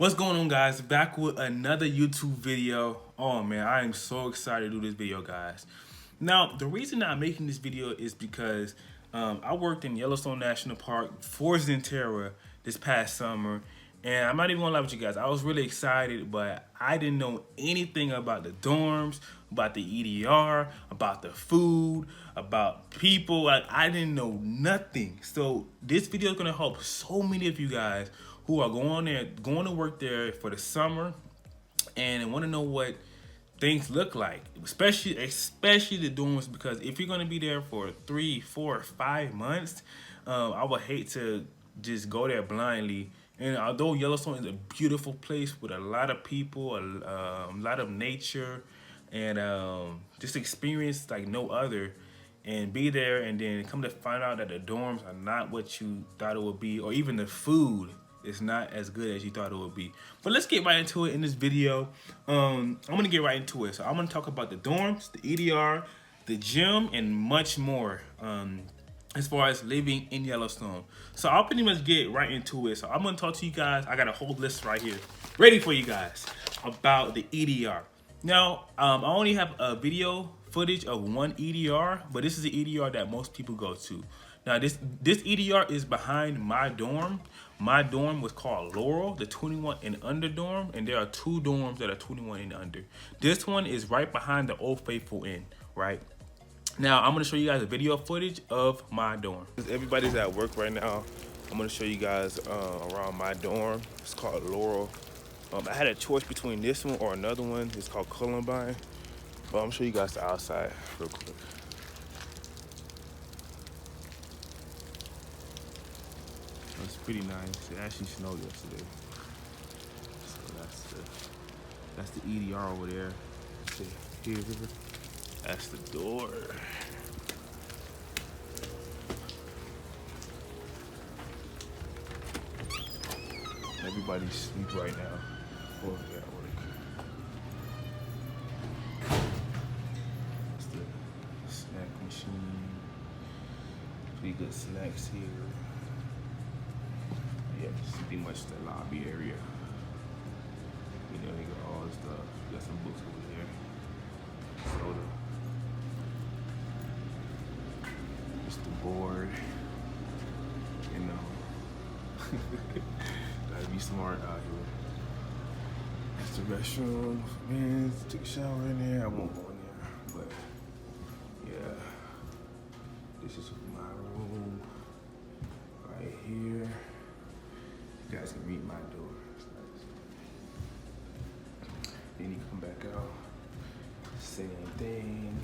What's going on, guys? Back with another YouTube video. Oh man, I am so excited to do this video, guys. Now, the reason I'm making this video is because I worked in Yellowstone National Park for Xanterra this past summer, and I'm not even gonna lie with you guys, I was really excited, but I didn't know anything about the dorms, about the EDR, about the food, about people. Like, I didn't know nothing. So this video is gonna help so many of you guys who are going to work there for the summer and want to know what things look like, especially the dorms, because if you're going to be there for 3, 4, 5 months, I would hate to just go there blindly. And although Yellowstone is a beautiful place with a lot of people, a lot of nature, and just experience like no other, and be there and then come to find out that the dorms are not what you thought it would be, or even the food is not as good as you thought it would be. But let's get right into it in this video. I'm gonna get right into it. So I'm gonna talk about the dorms, the EDR, the gym, and much more as far as living in Yellowstone. So I'll pretty much get right into it. So I'm gonna talk to you guys. I got a whole list right here ready for you guys about the EDR. Now, I only have a video footage of one EDR, but this is the EDR that most people go to. Now, this EDR is behind my dorm. My dorm was called Laurel, the 21 and under dorm, and there are 2 dorms that are 21 and under. This one is right behind the Old Faithful Inn, right? Now, I'm gonna show you guys a video footage of my dorm. Everybody's at work right now. I'm gonna show you guys around my dorm. It's called Laurel. I had a choice between this one or another one. It's called Columbine. But I'm gonna show you guys the outside real quick. It's pretty nice. It actually snowed yesterday. So that's the EDR over there. Here. That's the door. Everybody's asleep right now. Oh, yeah, that's the snack machine. Pretty good snacks here. Yeah, this is pretty much the lobby area. You know, they got all this stuff. You got some books over here. Soda. It's the board. You know. Gotta be smart out here. That's the restroom. Man, take a shower in there. I won't go in there. But yeah. This is my room. Right here. You guys can read my door. It's nice. Then you come back out. Same thing.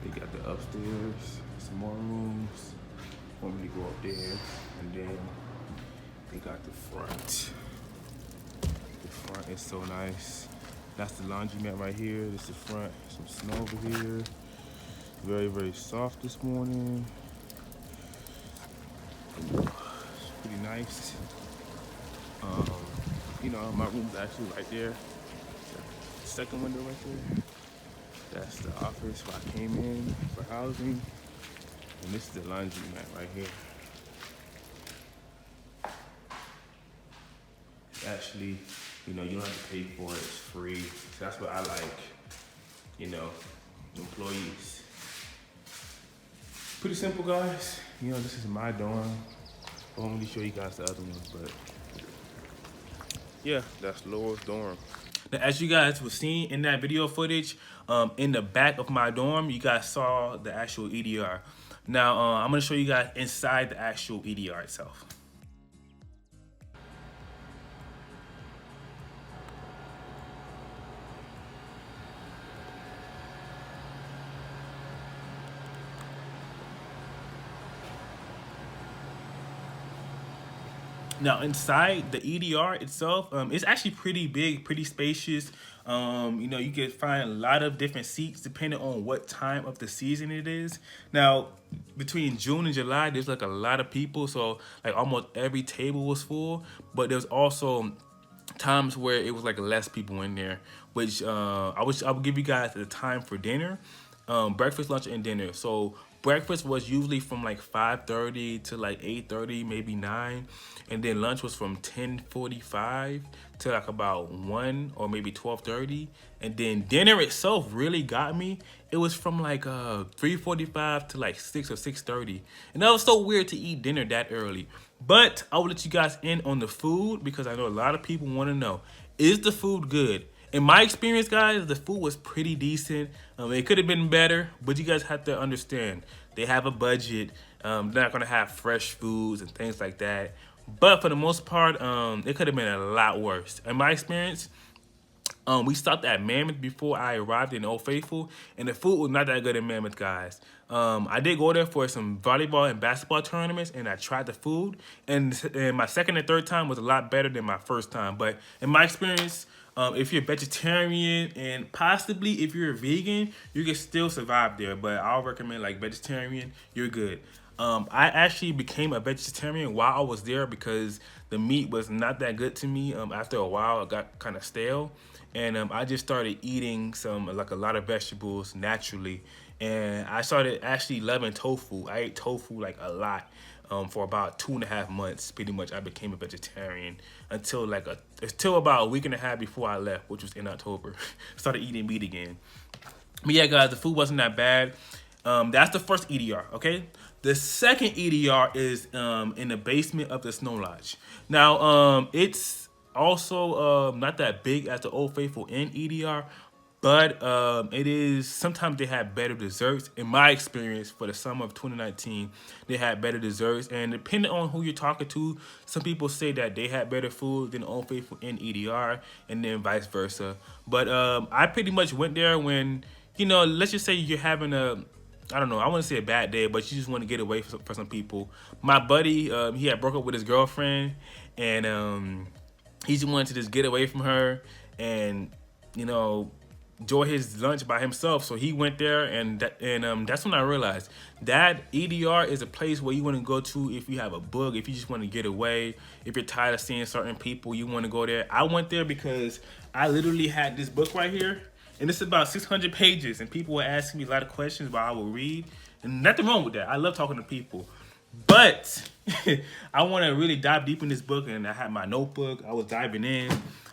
They got the upstairs, some more rooms. Want me to go up there, and then they got the front. The front is so nice. That's the laundromat right here. This is the front. Some snow over here. Very, very soft this morning. It's pretty nice. You know, my room's actually right there. Second window right there. That's the office where I came in for housing. And this is the laundromat right here. Actually, you know, you don't have to pay for it, it's free. So that's what I like, you know, employees. Pretty simple, guys. You know, this is my dorm. I won't really show you guys the other ones, but yeah, that's Laurel's dorm. Now, as you guys were seeing in that video footage, in the back of my dorm, you guys saw the actual EDR. Now, I'm gonna show you guys inside the actual EDR itself. Now, inside the EDR itself, it's actually pretty big, pretty spacious. You know, you can find a lot of different seats depending on what time of the season it is. Now, between June and July, there's like a lot of people, so like almost every table was full. But there's also times where it was like less people in there, which I would give you guys the time for dinner. Breakfast, lunch, and dinner. So breakfast was usually from like 5:30 to like 8:30, maybe 9, and then lunch was from 10:45 to like about 1 or maybe 12:30, and then dinner itself really got me. It was from like 3:45 to like 6 or 6:30, and that was so weird to eat dinner that early. But I will let you guys in on the food because I know a lot of people want to know, is the food good? In my experience, guys, the food was pretty decent. It could have been better, but you guys have to understand they have a budget. They're not gonna have fresh foods and things like that. But for the most part, it could have been a lot worse. In my experience, we stopped at Mammoth before I arrived in Old Faithful, and the food was not that good in Mammoth, guys. I did go there for some volleyball and basketball tournaments, and I tried the food, and my second and third time was a lot better than my first time. But in my experience, if you're vegetarian and possibly if you're a vegan, you can still survive there. But I'll recommend like vegetarian, you're good. I actually became a vegetarian while I was there because the meat was not that good to me. After a while, it got kind of stale, and I just started eating a lot of vegetables naturally, and I started actually loving tofu. I ate tofu like a lot. For about 2.5 months, pretty much, I became a vegetarian until about a week and a half before I left, which was in October. Started eating meat again. But yeah, guys, the food wasn't that bad. That's the first EDR, okay? The second EDR is in the basement of the Snow Lodge. Now, it's also not that big as the Old Faithful Inn EDR, but it is, sometimes they have better desserts. In my experience, for the summer of 2019, they had better desserts. And depending on who you're talking to, some people say that they had better food than Old Faithful in EDR, and then vice versa. But I pretty much went there when, let's just say you're having I don't know, I wouldn't say a bad day, but you just want to get away for some people. My buddy, he had broke up with his girlfriend, and he just wanted to just get away from her and, enjoy his lunch by himself. So he went there, and that's when I realized that EDR is a place where you want to go to if you have a book, if you just want to get away, if you're tired of seeing certain people, you want to go there. I went there because I literally had this book right here, and it's about 600 pages, and people were asking me a lot of questions while I would read, and nothing wrong with that. I love talking to people. But I want to really dive deep in this book, and I had my notebook. I was diving in.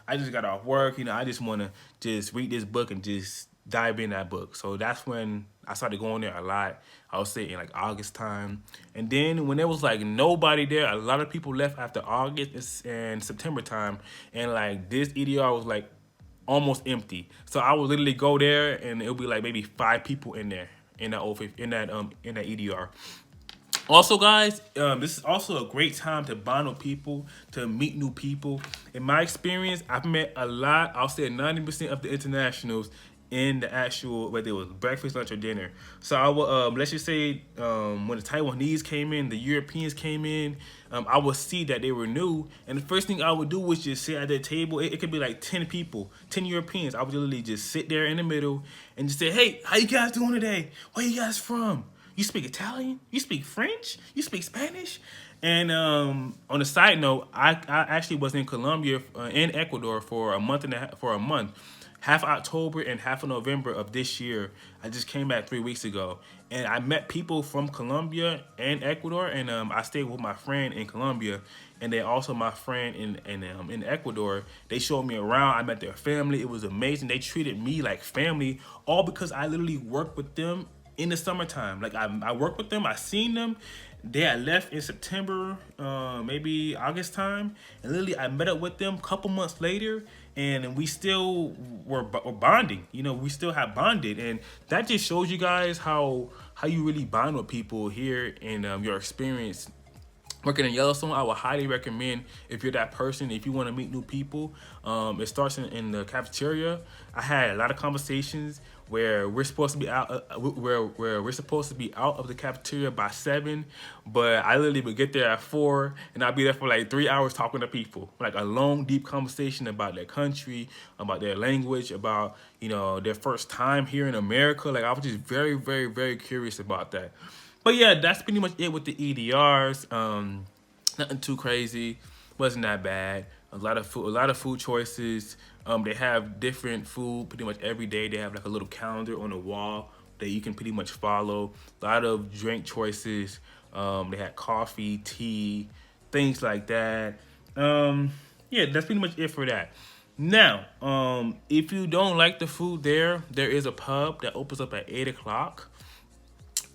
I just got off work, I just want to just read this book and just dive in that book. So that's when I started going there a lot. I would say in like August time. And then when there was like nobody there, a lot of people left after August and September time. And like this EDR was like almost empty. So I would literally go there and it would be like maybe 5 people in there in that EDR. Also, guys, this is also a great time to bond with people, to meet new people. In my experience, I've met a lot, I'll say 90% of the internationals in the actual, whether it was breakfast, lunch, or dinner. So I will, let's just say when the Taiwanese came in, the Europeans came in, I would see that they were new. And the first thing I would do was just sit at their table. It could be like 10 people, 10 Europeans. I would literally just sit there in the middle and just say, hey, how you guys doing today? Where you guys from? You speak Italian? You speak French? You speak Spanish? And on a side note, I actually was in Colombia, in Ecuador for a month, half October and half of November of this year. I just came back 3 weeks ago, and I met people from Colombia and Ecuador, and I stayed with my friend in Colombia, and then also my friend in Ecuador. They showed me around. I met their family. It was amazing. They treated me like family, all because I literally worked with them in the summertime. Like I worked with them, I seen them. They had left in September, maybe August time, and literally I met up with them a couple months later, and we still were bonding. We still have bonded, and that just shows you guys how you really bond with people here in your experience working in Yellowstone. I would highly recommend, if you're that person, if you want to meet new people, it starts in the cafeteria. I had a lot of conversations where we're supposed to be out, where we're supposed to be out of the cafeteria by 7, but I literally would get there at 4, and I'd be there for like 3 hours talking to people, like a long, deep conversation about their country, about their language, about their first time here in America. Like I was just very, very, very curious about that. But yeah, that's pretty much it with the EDRs. Nothing too crazy. Wasn't that bad. A lot of food choices. They have different food pretty much every day. They have like a little calendar on the wall that you can pretty much follow. A lot of drink choices. They had coffee, tea, things like that. Yeah, that's pretty much it for that. Now, if you don't like the food there is a pub that opens up at 8 o'clock.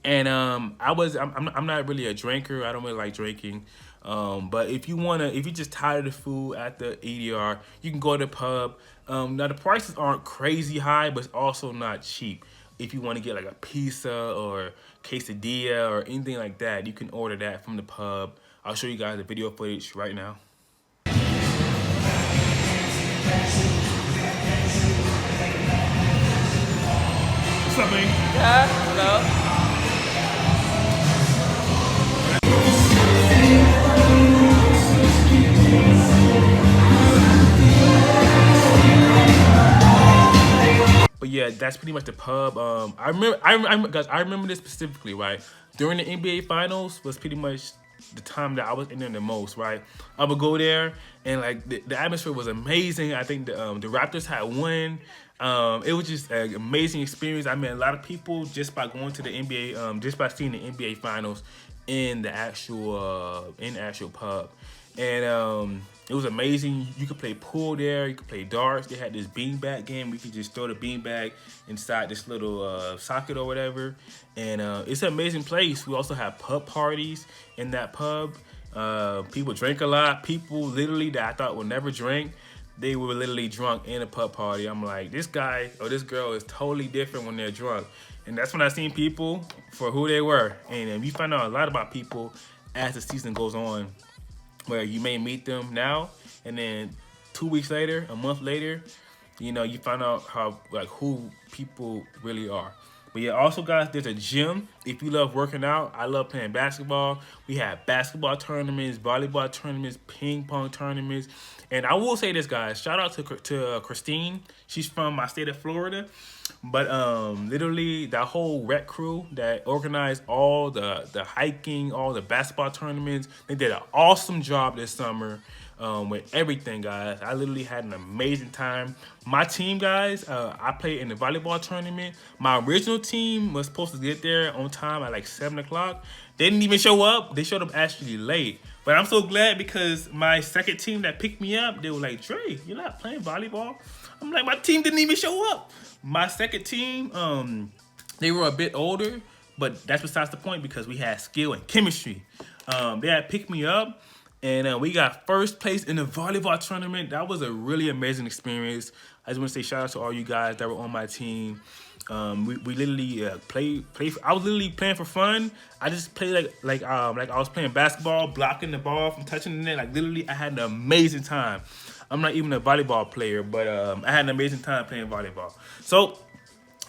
And I'm not really a drinker. I don't really like drinking. But if you're just tired of the food at the EDR, you can go to the pub. Now the prices aren't crazy high, but it's also not cheap. If you want to get like a pizza or quesadilla or anything like that, you can order that from the pub. I'll show you guys the video footage right now. What's up, man? Yeah, hello. But yeah, that's pretty much the pub. I remember this specifically, right? During the NBA Finals was pretty much the time that I was in there the most, right? I would go there and like the atmosphere was amazing. I think the Raptors had won. It was just an amazing experience. I met a lot of people just by going to the NBA, just by seeing the NBA Finals in the actual pub. And it was amazing. You could play pool there. You could play darts. They had this beanbag game. We could just throw the beanbag inside this little socket or whatever. And it's an amazing place. We also have pub parties in that pub. People drink a lot. People literally that I thought would never drink, they were literally drunk in a pub party. I'm like, this guy or this girl is totally different when they're drunk. And that's when I seen people for who they were. And you find out a lot about people as the season goes on, where you may meet them now, and then 2 weeks later, a month later, you know, you find out who people really are. But yeah, also guys, there's a gym. If you love working out, I love playing basketball. We have basketball tournaments, volleyball tournaments, ping pong tournaments. And I will say this, guys, shout out to Christine. She's from my state of Florida. But literally that whole rec crew that organized all the hiking, all the basketball tournaments, they did an awesome job this summer with everything, guys. I literally had an amazing time. My team, guys, I played in the volleyball tournament. My original team was supposed to get there on time at like 7 o'clock. They didn't even show up. They showed up actually late. But I'm so glad because my second team that picked me up, they were like, Dre, you're not playing volleyball? I'm like, my team didn't even show up. My second team, they were a bit older, but that's besides the point because we had skill and chemistry. They had picked me up, and we got first place in the volleyball tournament. That was a really amazing experience. I just want to say shout out to all you guys that were on my team. We literally played. I was literally playing for fun. I just played like I was playing basketball, blocking the ball from touching the net. Like literally, I had an amazing time. I'm not even a volleyball player, but I had an amazing time playing volleyball. So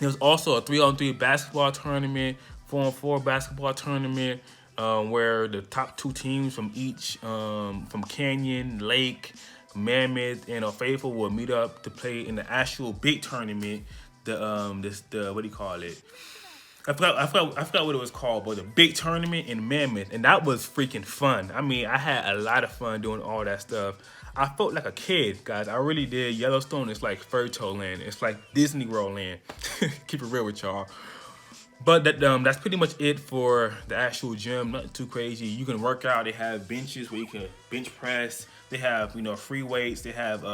there was also a 3-on-3 basketball tournament, 4-on-4 basketball tournament, where the top two teams from each, from Canyon, Lake, Mammoth, and Failthful will meet up to play in the actual big tournament. The what do you call it? I forgot what it was called, but the big tournament in Mammoth, and that was freaking fun. I mean, I had a lot of fun doing all that stuff. I felt like a kid, guys. I really did. Yellowstone is like fairy tale land. It's like Disney World land. Keep it real with y'all. But that's pretty much it for the actual gym. Nothing too crazy. You can work out. They have benches where you can bench press. They have, free weights. They have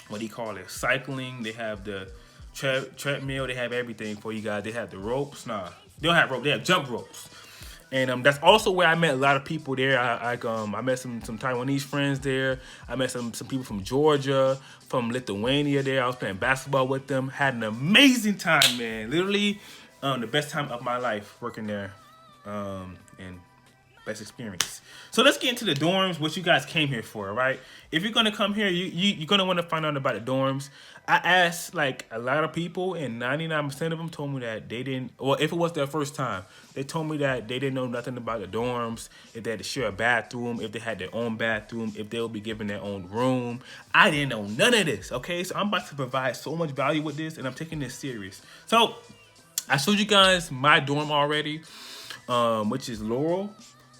what do you call it? Cycling. They have the treadmill. They have everything for you guys. They have the ropes. Nah, they don't have ropes. They have jump ropes. And that's also where I met a lot of people there. I met some Taiwanese friends there. I met some people from Georgia, from Lithuania there. I was playing basketball with them. Had an amazing time, man. Literally the best time of my life working there. And best experience. So let's get into the dorms, what you guys came here for, right? If you're gonna come here, you're gonna want to find out about the dorms. I asked like a lot of people, and 99% of them told me that they didn't, or if it was their first time, they told me that they didn't know nothing about the dorms, if they had to share a bathroom, if they had their own bathroom, if they would be given their own room. I didn't know none of this, okay? So I'm about to provide so much value with this, and I'm taking this serious. So I showed you guys my dorm already, which is Laurel.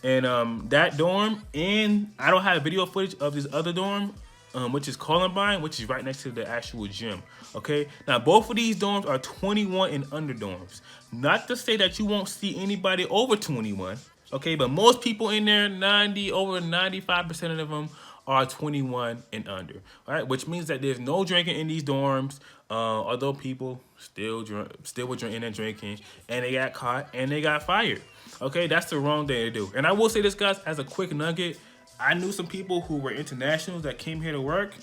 And that dorm, and I don't have video footage of this other dorm. which is Columbine, which is right next to the actual gym. Okay, now both of these dorms are 21 and under dorms. Not to say that you won't see anybody over 21. Okay, but most people in there, over 95% of them are 21 and under. All right, which means that there's no drinking in these dorms. Although people still were drinking and drinking, and they got caught and they got fired. Okay, that's the wrong thing to do. And I will say this, guys, as a quick nugget, I knew some people who were internationals that came here to work,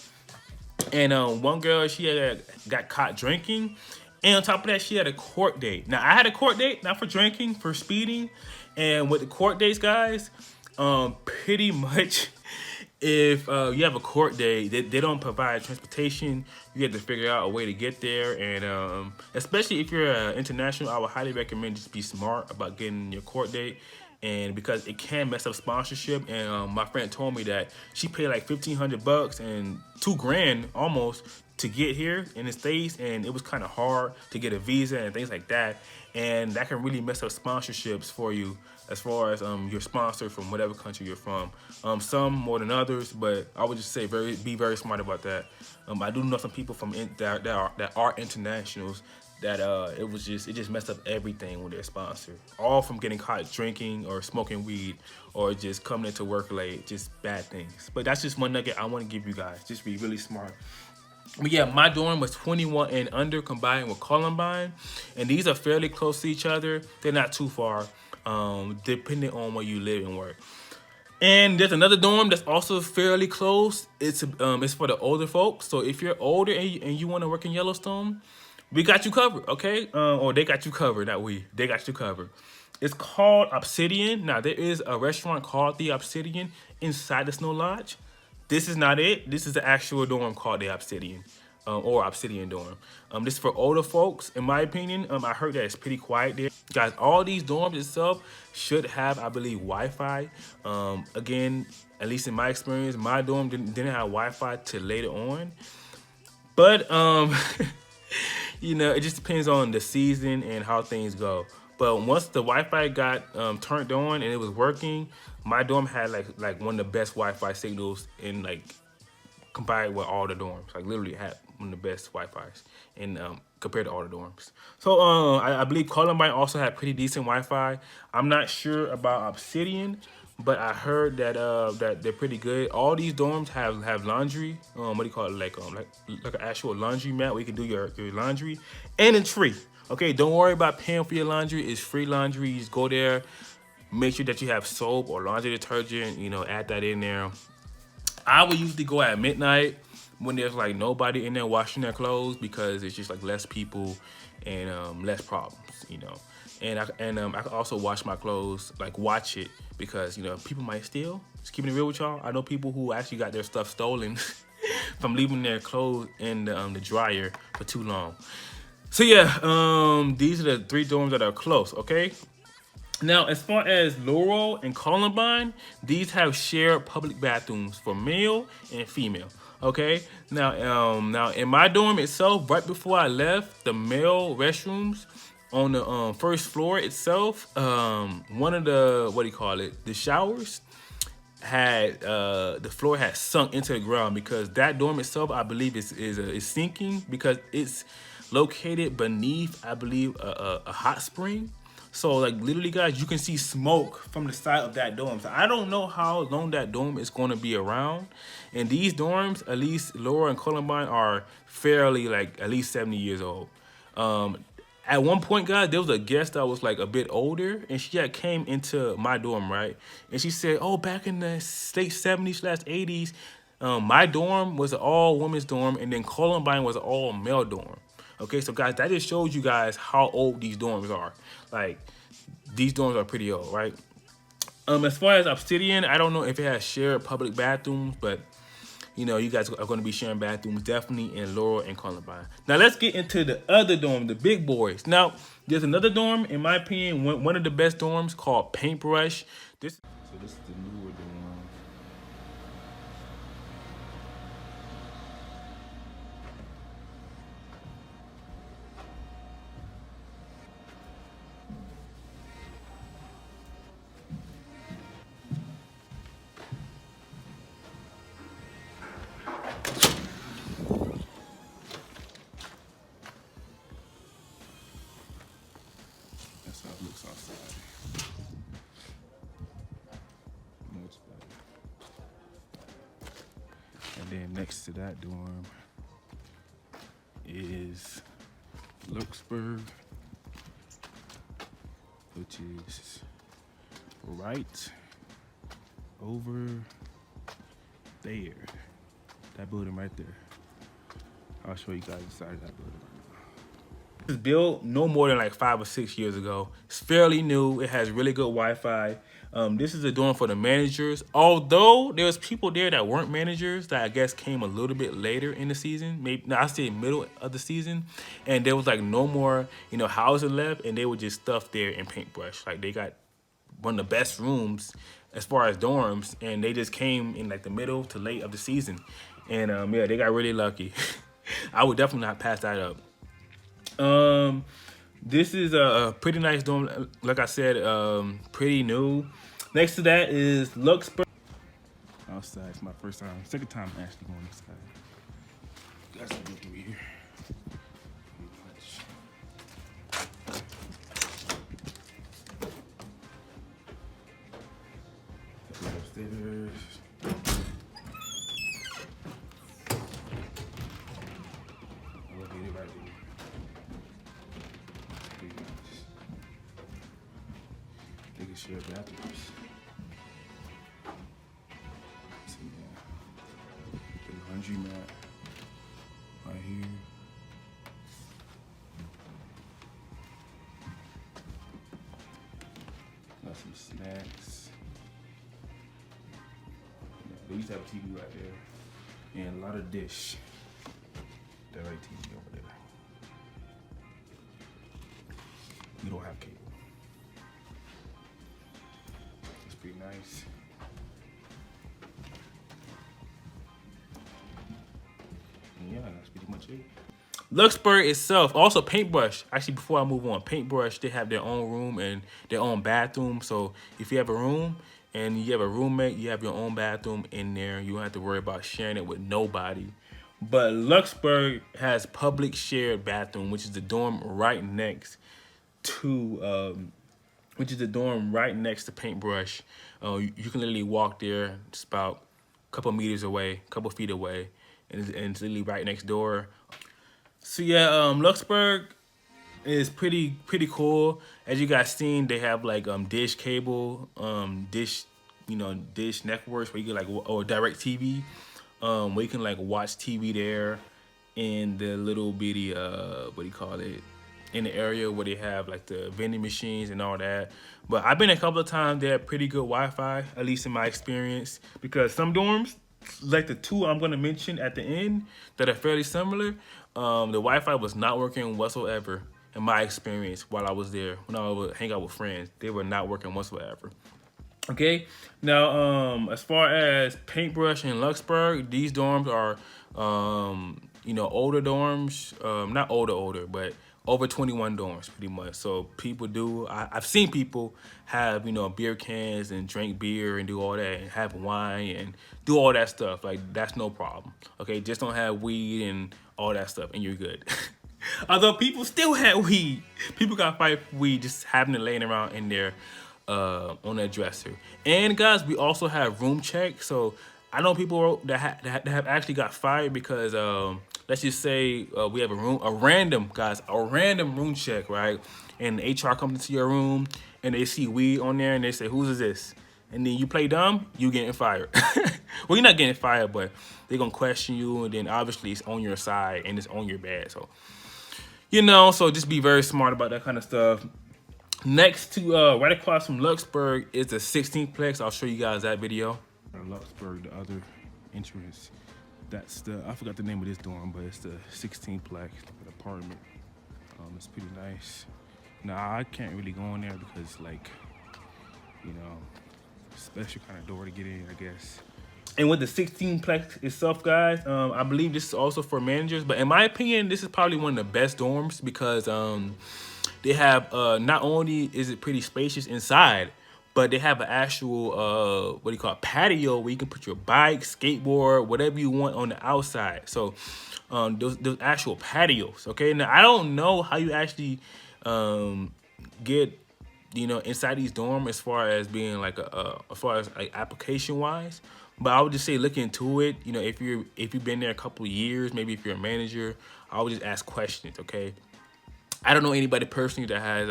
and one girl, she got caught drinking, and on top of that, she had a court date. Now, I had a court date, not for drinking, for speeding, and with the court dates, guys, pretty much, if you have a court date, they don't provide transportation. You have to figure out a way to get there, and especially if you're international, I would highly recommend just be smart about getting your court date, and because it can mess up sponsorship. And my friend told me that she paid like $1,500 and $2,000 almost to get here in the States, and it was kind of hard to get a visa and things like that, and that can really mess up sponsorships for you as far as your sponsor from whatever country you're from. Some more than others, but I would just say be very smart about that. I do know some people from that are internationals that it just messed up everything with their sponsor, all from getting caught drinking or smoking weed or just coming into work late, just bad things. But that's just one nugget I want to give you guys. Just be really smart. But yeah, my dorm was 21 and under combined with Columbine, and these are fairly close to each other. They're not too far, depending on where you live and work. And there's another dorm that's also fairly close. It's for the older folks. So if you're older and you want to work in Yellowstone, we got you covered, okay? Or they got you covered, not we. They got you covered. It's called Obsidian. Now, there is a restaurant called the Obsidian inside the Snow Lodge. This is not it. This is the actual dorm called the Obsidian, or Obsidian dorm. This is for older folks, in my opinion. I heard that it's pretty quiet there. Guys, all these dorms itself should have, I believe, Wi-Fi. Again, at least in my experience, my dorm didn't have Wi-Fi till later on. But, you know, it just depends on the season and how things go. But once the Wi-Fi got turned on and it was working, my dorm had like one of the best Wi-Fi signals in combined with all the dorms. Like literally had one of the best Wi-Fi's in compared to all the dorms. So I believe Columbine also had pretty decent Wi-Fi. I'm not sure about Obsidian, but I heard that that they're pretty good. All these dorms have laundry. What do you call it? Like an actual laundry mat where you can do your laundry, and it's free. Okay, don't worry about paying for your laundry. It's free laundry. You just go there, make sure that you have soap or laundry detergent, you know, add that in there. I would usually go at midnight when there's like nobody in there washing their clothes, because it's just like less people and less problems, you know. And I can also wash my clothes, like watch it, because, you know, people might steal. Just keeping it real with y'all. I know people who actually got their stuff stolen from leaving their clothes in the dryer for too long. So yeah, these are the 3 dorms that are close, okay? Now, as far as Laurel and Columbine, these have shared public bathrooms for male and female, okay? Now in my dorm itself, right before I left, the male restrooms on the first floor itself, one of the, the showers had, the floor had sunk into the ground, because that dorm itself, I believe, is sinking, because it's located beneath, I believe, a hot spring. So like literally, guys, you can see smoke from the side of that dorm. So I don't know how long that dorm is going to be around. And these dorms, at least Laurel and Columbine, are fairly like at least 70 years old. At one point, guys, there was a guest that was like a bit older, and she had came into my dorm, right? And she said, oh, back in the late 70s/80s, my dorm was an all women's dorm, and then Columbine was an all male dorm. Okay, so guys, that just shows you guys how old these dorms are. Like, these dorms are pretty old, right? As far as Obsidian, I don't know if it has shared public bathrooms, but, you know, you guys are going to be sharing bathrooms definitely in Laurel and Columbine. Now, let's get into the other dorm, the big boys. Now, there's another dorm, in my opinion, one of the best dorms called Paintbrush. So this is the newer dorm. then next to that dorm is Lux Berg, which is right over there. That building right there. I'll show you guys inside of that building right now. This is built no more than like 5 or 6 years ago. It's fairly new. It has really good Wi-Fi. This is a dorm for the managers. Although there was people there that weren't managers that I guess came a little bit later in the season. Maybe no, I say middle of the season, and there was like no more housing left, and they were just stuffed there in Paintbrush. Like they got one of the best rooms as far as dorms, and they just came in like the middle to late of the season, and yeah, they got really lucky. I would definitely not pass that up. This is a pretty nice dorm. Like I said, pretty new. Next to that is Lux Berg. Outside, it's my first time, second time actually going outside. Guys, I'll go through here. Upstairs. Elevator right there. Pretty nice. They can share bathrooms. So yeah, the laundry mat right here. Got some snacks. They used to have a TV right there, and a lot of dish. That right TV over there. We don't have cable. It's pretty nice. And yeah, that's pretty much it. Lux Berg itself, also Paintbrush. Actually, before I move on, Paintbrush, they have their own room and their own bathroom. So if you have a room and you have a roommate, you have your own bathroom in there. You don't have to worry about sharing it with nobody. But Lux Berg has public shared bathroom, which is the dorm right next to Paintbrush. You can literally walk there. It's about a couple meters away, a couple feet away, and it's literally right next door. So yeah, Lux Berg is pretty cool. As you guys seen, they have like dish cable, dish networks where you can like or direct TV, where you can like watch TV there in the little bitty in the area where they have like the vending machines and all that. But I've been a couple of times. They have pretty good Wi-Fi, at least in my experience, because some dorms, like the two I'm gonna mention at the end that are fairly similar, the Wi-Fi was not working whatsoever in my experience while I was there. When I would hang out with friends, they were not working whatsoever. Okay, now as far as Paintbrush and Lux Berg, these dorms are older dorms, not older, but over 21 dorms pretty much. So people do, I've seen people have beer cans and drink beer and do all that and have wine and do all that stuff. Like that's no problem. Okay, just don't have weed and all that stuff and you're good. Although people still had weed, people got fired for weed, just having it laying around in there on their dresser. And guys, we also have room check. So I know people that have actually got fired because let's just say we have a random room check, right? And the HR comes into your room and they see weed on there and they say, whose is this? And then you play dumb, you getting fired. Well, you're not getting fired, but they're gonna question you, and then obviously it's on your side and it's on your bed. So so just be very smart about that kind of stuff. Next to right across from Lux Berg is the 16th Plex. I'll show you guys that video. Lux Berg, the other entrance. That's I forgot the name of this dorm, but it's the 16th Plex apartment. It's pretty nice. Now I can't really go in there because like, special kind of door to get in, I guess. And with the 16 Plex itself, guys, I believe this is also for managers. But in my opinion, this is probably one of the best dorms because they have not only is it pretty spacious inside, but they have an actual patio where you can put your bike, skateboard, whatever you want on the outside. So those actual patios. Okay, now I don't know how you actually get you know, inside these dorm as far as being like as far as like application wise. But I would just say look into it. You know, if you've been there a couple of years, maybe if you're a manager, I would just ask questions. Okay. I don't know anybody personally that has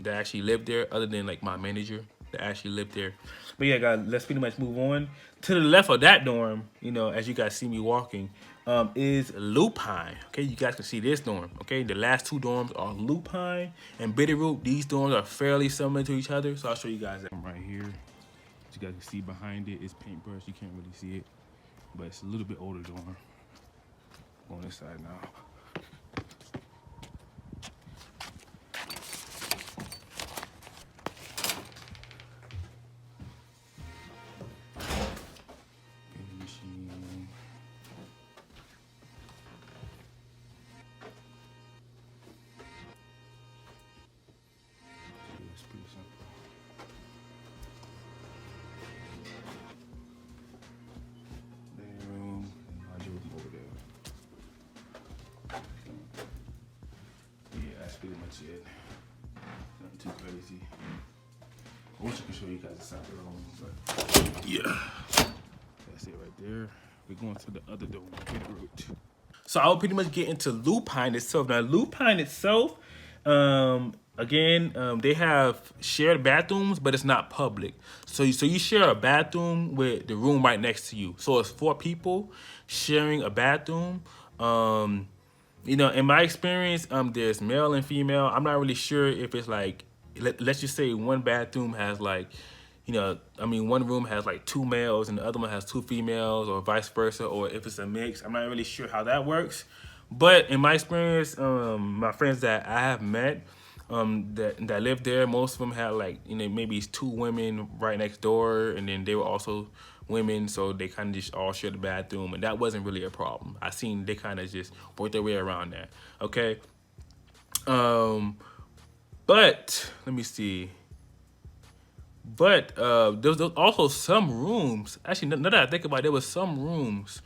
that actually lived there other than like my manager that actually lived there. But yeah, guys, let's pretty much move on. To the left of that dorm, you know, as you guys see me walking, is Lupin. Okay, you guys can see this dorm. Okay, the last two dorms are Lupin and Bitterroot. These dorms are fairly similar to each other, so I'll show you guys that right here. As you guys can see behind it is Paintbrush. You can't really see it, but it's a little bit older dorm. On this side now. Pretty much it. Nothing too crazy. I wish I could show you guys the side of the room, but yeah, that's it right there. We're going to the other door, Bitterroot. So I'll pretty much get into Lupin itself. Now Lupin itself, again, they have shared bathrooms, but it's not public. So you share a bathroom with the room right next to you. So it's 4 people sharing a bathroom. You know, in my experience, there's male and female. I'm not really sure if it's like, let's just say one bathroom has like, you know, I mean, one room has like 2 males and the other one has 2 females, or vice versa, or if it's a mix. I'm not really sure how that works. But in my experience, my friends that I have met that lived there, most of them had like, you know, maybe 2 women right next door, and then they were also women, so they kind of just all shared the bathroom, and that wasn't really a problem. I seen they kind of just worked their way around that. Okay. But let me see. But there was also some rooms. Actually, now that I think about it, there was some rooms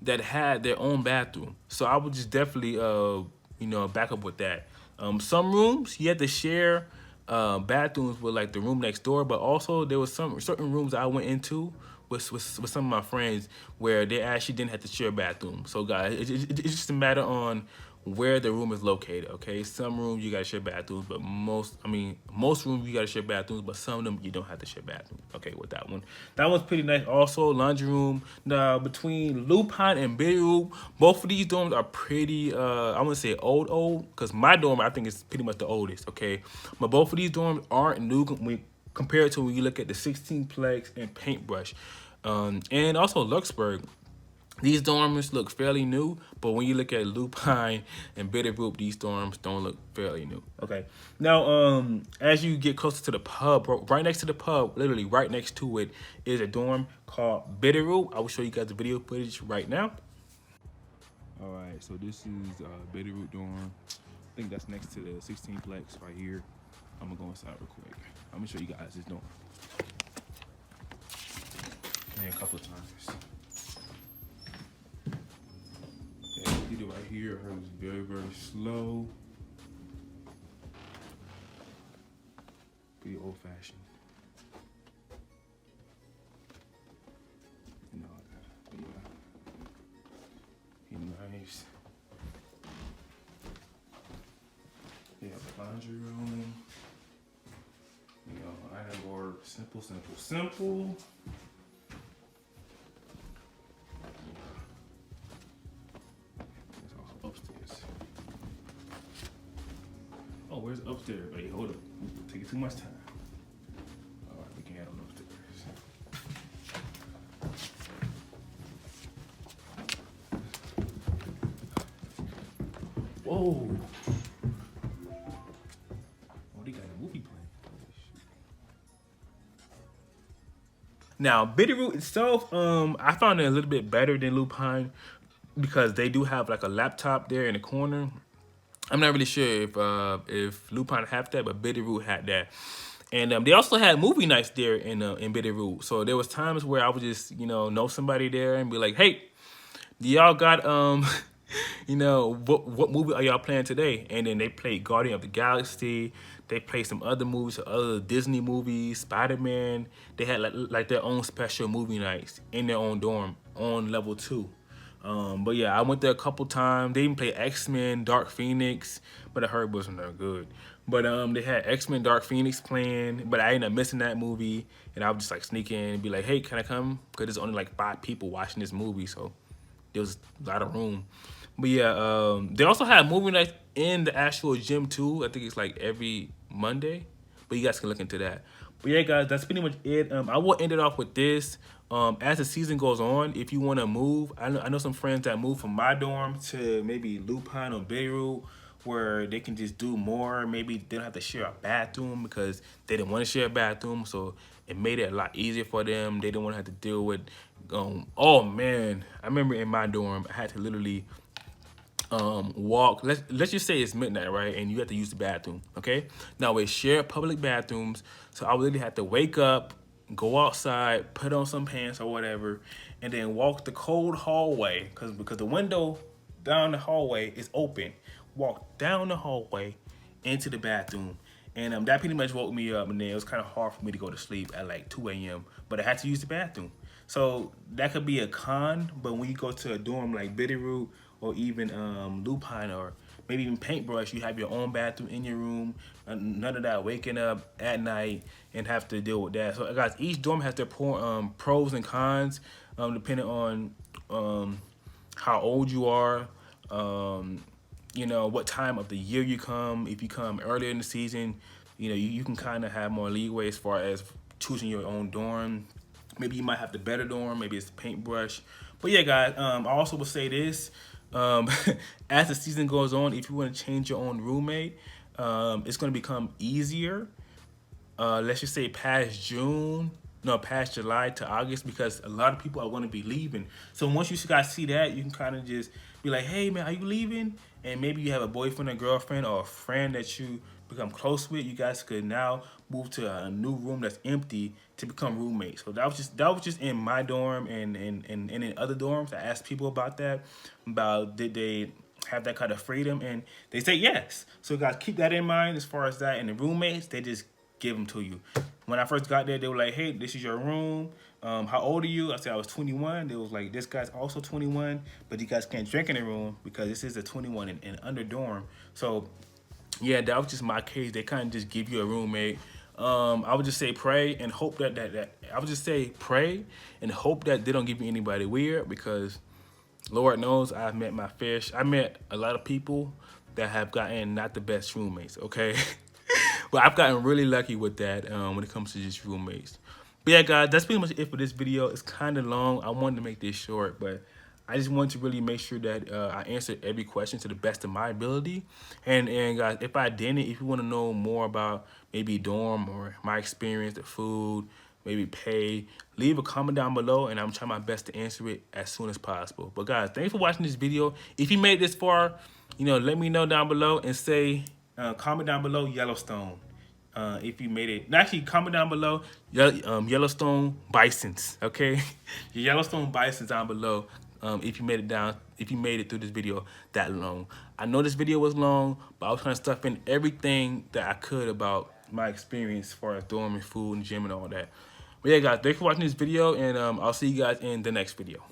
that had their own bathroom. So I would just definitely, you know, back up with that. Some rooms you had to share bathrooms with like the room next door, but also there was some certain rooms I went into with some of my friends where they actually didn't have to share a bathroom. So guys, it's just a matter on where the room is located. Okay, some rooms you gotta share bathrooms, but most rooms you gotta share bathrooms, but some of them you don't have to share bathrooms. Okay, with that one's pretty nice. Also, laundry room. Now between Lupin and Bitterroot, both of these dorms are pretty I wouldn't say old, because my dorm I think is pretty much the oldest. Okay, but both of these dorms aren't new compared to when you look at the 16 Plex and Paintbrush, and also Lux Berg. These dorms look fairly new, but when you look at Lupin and Bitterroot, these dorms don't look fairly new. Okay. Now, as you get closer to the pub, right next to the pub, literally right next to it, is a dorm called Bitterroot. I will show you guys the video footage right now. All right, so this is Bitterroot dorm. I think that's next to the 16 Plex right here. I'm gonna go inside real quick. I'm gonna show you guys this dorm. And a couple of times. Did it right here. Her was very, very slow. Pretty old fashioned. You know, yeah. Nice. Yeah, the laundry room. You know, I have ordered simple. Oh, where's upstairs? Wait, hold up. It's taking too much time. All right, we can handle upstairs. Whoa. Oh, they got a movie playing. Now, Bitterroot itself, I found it a little bit better than Lupin because they do have like a laptop there in the corner. I'm not really sure if Lupin had that, but Bitterroot had that. And they also had movie nights there in Bitterroot. So there was times where I would just, you know somebody there and be like, hey, do y'all got, you know, what movie are y'all playing today? And then they played Guardian of the Galaxy. They played some other movies, other Disney movies, Spider-Man. They had like their own special movie nights in their own dorm on level 2. But yeah, I went there a couple times. They even played X-Men, Dark Phoenix, but I heard it wasn't that good. But they had X-Men, Dark Phoenix playing, but I ended up missing that movie, and I would just like sneak in and be like, "Hey, can I come?" Because there's only like 5 people watching this movie, so there was a lot of room. But yeah, they also had movie nights in the actual gym too. I think it's like every Monday, but you guys can look into that. But yeah, guys, that's pretty much it. I will end it off with this. As the season goes on, if you want to move, I know some friends that move from my dorm to maybe Lupin or Bitterroot, where they can just do more. Maybe they don't have to share a bathroom because they didn't want to share a bathroom, so it made it a lot easier for them. They didn't want to have to deal with. Oh man, I remember in my dorm, I had to literally walk. Let's just say it's midnight, right? And you have to use the bathroom. Okay. Now we share public bathrooms, so I would literally have to wake up, go outside, put on some pants or whatever, and then walk the cold hallway because the window down the hallway is open. Walk down the hallway into the bathroom. And that pretty much woke me up, and then it was kind of hard for me to go to sleep at like 2 a.m. But I had to use the bathroom. So that could be a con, but when you go to a dorm like Bitterroot or even Lupin or maybe even Paintbrush, you have your own bathroom in your room. None of that waking up at night and have to deal with that. So guys, each dorm has their pros and cons depending on how old you are, you know, what time of the year you come. If you come earlier in the season, you know, you can kind of have more leeway as far as choosing your own dorm. Maybe you might have the better dorm, maybe it's Paintbrush. But yeah, guys, I also will say this. As the season goes on, if you want to change your own roommate, it's going to become easier. Let's just say past July to August, because a lot of people are going to be leaving. So once you guys see that, you can kind of just be like, "Hey man, are you leaving?" And maybe you have a boyfriend or girlfriend or a friend that you become close with. You guys could now move to a new room that's empty to become roommates. So that was just in my dorm and in other dorms. I asked people about that, about did they have that kind of freedom, and they say yes. So guys, keep that in mind as far as that. And the roommates, they just give them to you. When I first got there, they were like, "Hey, this is your room. How old are you?" I said I was 21. They was like, "This guy's also 21, but you guys can't drink in the room because this is a 21 and under dorm." So yeah, that was just my case. They kind of just give you a roommate. I would just say pray and hope that I would just say pray and hope that they don't give you anybody weird, because Lord knows I've met my fish. I met a lot of people that have gotten not the best roommates, okay? But I've gotten really lucky with that when it comes to just roommates. But yeah, guys, that's pretty much it for this video. It's kind of long. I wanted to make this short, but I just wanted to really make sure that I answered every question to the best of my ability. And guys, if I didn't, if you want to know more about maybe dorm or my experience, the food, maybe pay, leave a comment down below, and I'm trying my best to answer it as soon as possible. But guys, thanks for watching this video. If you made it this far, you know, let me know down below and say, comment down below Yellowstone. If you made it, actually comment down below Yellowstone bisons, okay? Your Yellowstone bisons down below. If you made it through this video that long. I know this video was long, but I was trying to stuff in everything that I could about my experience as far as dorm and food and gym and all that. But yeah, guys, thanks for watching this video, and I'll see you guys in the next video.